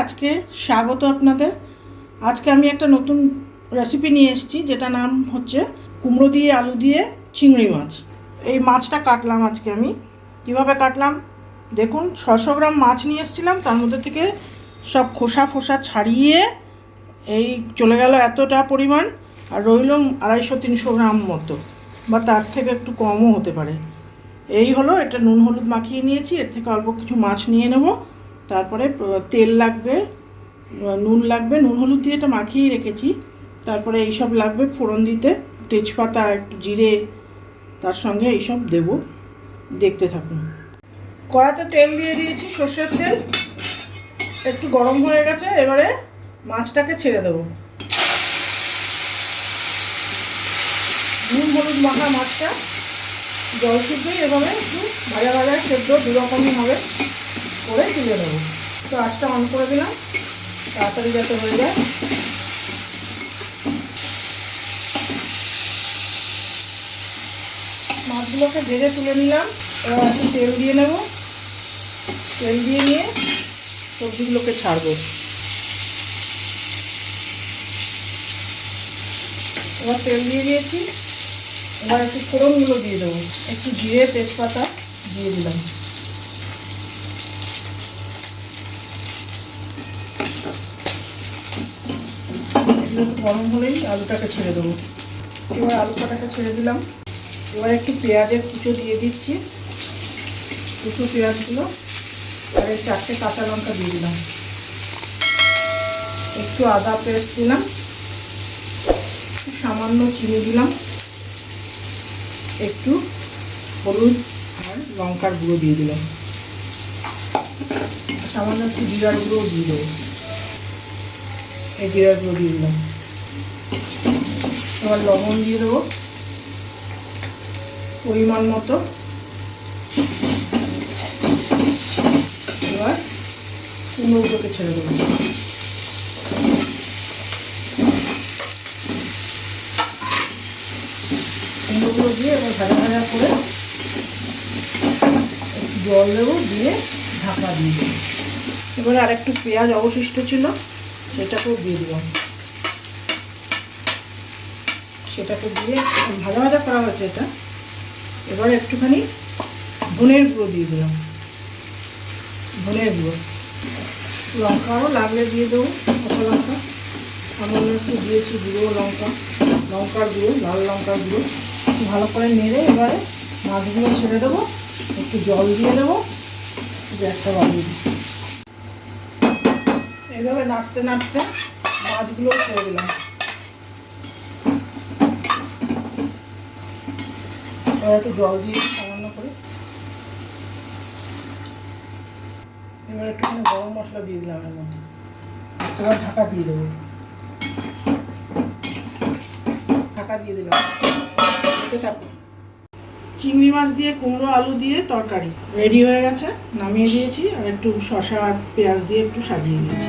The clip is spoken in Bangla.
আজকে স্বাগত আপনাদের। আজকে আমি একটা নতুন রেসিপি নিয়ে এসেছি, যেটা নাম হচ্ছে কুমড়ো দিয়ে আলু দিয়ে চিংড়ি মাছ। এই মাছটা কাটলাম আজকে আমি। কিভাবে কাটলাম দেখুন। 600 গ্রাম মাছ নিয়ে এসেছিলাম, তার মধ্যে থেকে সব খোসা ফোসা ছাড়িয়ে এই চলে গেল এতটা পরিমাণ, আর রইল 250-300 গ্রাম মতো, বা তার থেকে একটু কমও হতে পারে। এই হলো, এটা নুন হলুদ মাখিয়ে নিয়েছি। এর থেকে অল্প কিছু মাছ নিয়ে নেব। তারপরে তেল লাগবে, নুন লাগবে, নুন হলুদ দিয়ে এটা মাখিয়ে রেখেছি। তারপরে এইসব লাগবে ফোড়ন দিতে, তেজপাতা, একটু জিরে, তার সঙ্গে এইসব দেব। দেখতে থাকুন। কড়াতে তেল দিয়ে দিয়েছি, সর্ষের তেল একটু গরম হয়ে গেছে। এবারে মাছটাকে ছেড়ে দেবো। নুন হলুদ মাখা মাছটা জল শুকিয়ে এভাবে একটু ভাজা ভাজা সেদ্ধ দুরকমই হবে করে তুলে দেবো। তো আঁচটা অন করে দিলাম, তাড়াতাড়ি যাতে হয়ে যায়। মাছগুলোকে ভেজে তুলে নিলাম। এবার একটু তেল দিয়ে নেব। তেল দিয়ে নিয়ে সবজিগুলোকে ছাড়বো। এবার তেল দিয়ে দিয়েছি। এবার একটু ফোড়নগুলো দিয়ে দেবো। একটু জিরে, তেজপাতা দিয়ে দিলাম। এগুলো একটু গরম হলেই আলুটাকে ছেড়ে দেবো। এবার আলুটাকে ছেড়ে দিলাম। এবার একটু পেঁয়াজের কুচো দিয়ে দিচ্ছি, কুচো পেঁয়াজগুলো। আর এই 4টে কাঁচা লঙ্কা দিয়ে দিলাম। একটু আদা পেস্ট দিলাম, সামান্য চিনি দিলাম, একটু হলুদ আর লঙ্কার গুঁড়ো দিয়ে দিলাম, সামান্য একটু জিরার গুঁড়ো দিয়ে দেবো। এই জিরার গুঁড়ো দিয়ে দিলাম। এবার লবণ দিয়ে দেবো পরিমাণ মতো। এবার কুমড়োগুলোকে ছেড়ে দেবো। কুমড়োগুলো দিয়ে এবার ভাজা ভাজা করে একটু জল দেবো, দিয়ে ঢাকা দিয়ে দেবো। এবারে আরেকটু পেঁয়াজ অবশিষ্ট ছিল, সেটাকেও দিয়ে দিলাম। সেটাকে দিয়ে ভাজা ভাজা করা হয়েছে এটা। এবার একটুখানি ধনের গুঁড়ো দিয়ে দিলাম, ধনের গুঁড়ো। লঙ্কাও লাগলে দিয়ে দেবো, কাঁচা লঙ্কা সামান্য একটু দিয়েছি, গুঁড়ো লঙ্কা, লঙ্কার গুঁড়ো, লাল লঙ্কার গুঁড়ো। ভালো করে নেড়ে এবারে মাছগুলো ছেড়ে দেবো। একটু জল দিয়ে দেবো, গ্যাসটা বাড়িয়ে দিই। এইভাবে নাড়তে নাড়তে মাছগুলো ছেড়ে দিলাম। এবার একটু জল দিয়ে সামান্য করে। এবার একটুখানি গরম মশলা দিয়ে দিলাম এর মধ্যে। এবার ঢাকা দিয়ে দেবো। ঢাকা দিয়ে দিলাম। চিংড়ি মাছ দিয়ে কুমড়ো আলু দিয়ে তরকারি রেডি হয়ে গেছে। নামিয়ে দিয়েছি, আর একটু শসা আর পেঁয়াজ দিয়ে একটু সাজিয়ে দিয়েছি।